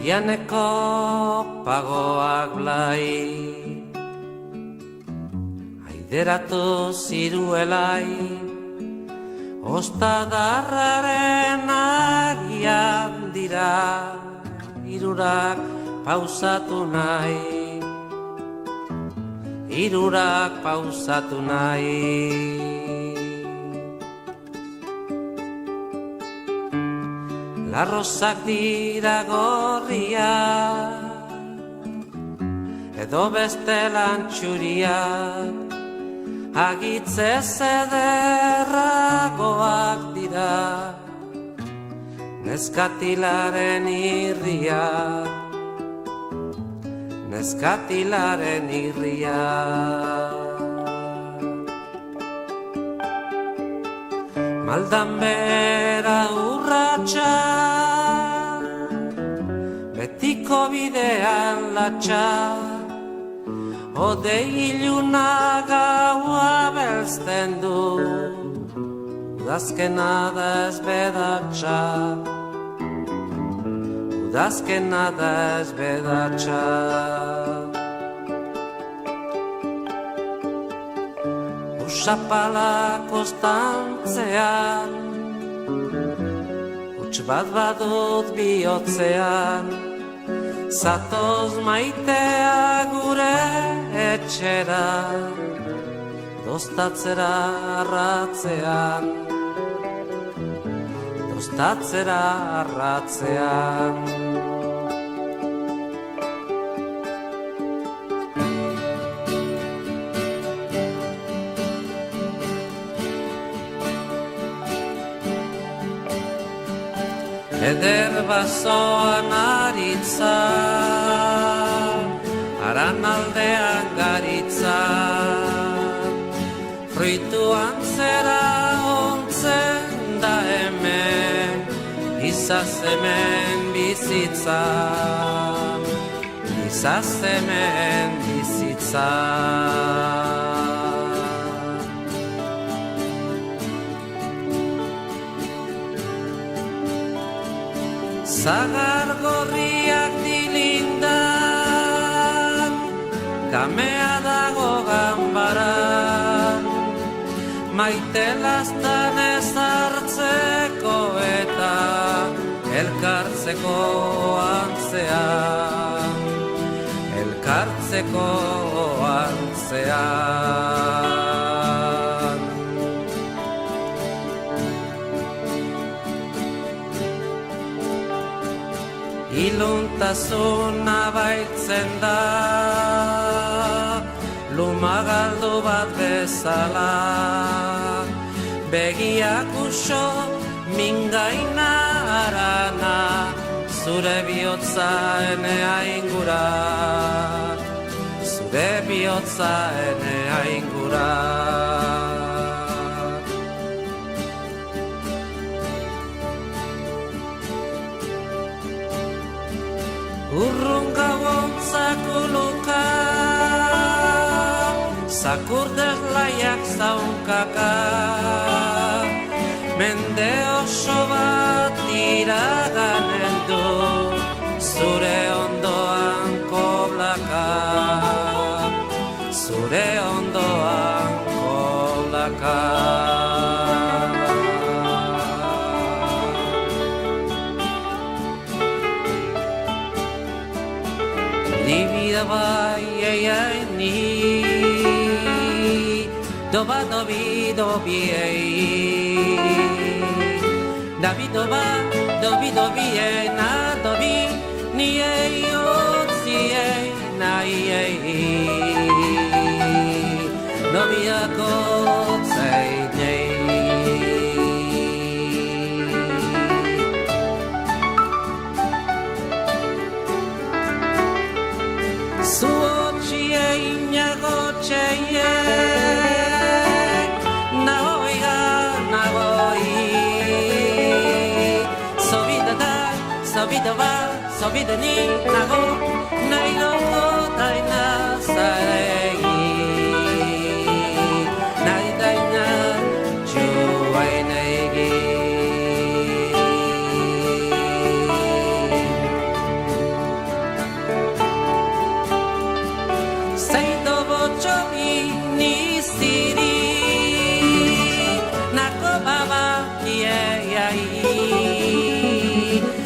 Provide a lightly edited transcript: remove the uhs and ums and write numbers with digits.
Oianeko pagoak blai, aideratu ziruelai, ostadarraren agian dira, hirurak pausatu nahi, hirurak pausatu nahi. Larrozak dira gorriak, edo beste lantxuriak, agitzez ederragoak dira, neskatilaren irriak, neskatilaren irriak. Maldan bera urratxa, betiko bidean latxa, odei iluna gaua belzten du, udazkena da ez bedatxa, udazkena da ez bedatxa. Usapala kostantzean, huts bat badut bihotzean, zatoz maitea gure etxera, dostatzera arratzean, dostatzera arratzean. Eder basoan aritza, aran aldean garitza, fruituan zera ontzen da hemen, izaz hemen bizitza, izaz hemen bizitza. Zagar gorriak dilindan, kamea dago ganbaran, maite lastan ez hartzeko eta elkartzeko antzean, elkartzeko antzean. Iluntasuna baitzen da, lumagaldu bat bezala, begiak uso mingaina arana, zure bihotza enea ingura, zure bihotza enea ingura. Urrun gauon zakuluka, zakurdez laiak zaunkaka, mende oso bat iraganen du, zure ondoan koblaka, zure ondoan koblaka. Libida bai ei ni, doba dobi dobi ei, David dobi ei na dobi ni ei otzi ei na ei, dobiako otzei nei. Sobida ni nago, nairo daina sarei, nai daina juai neigi. Bai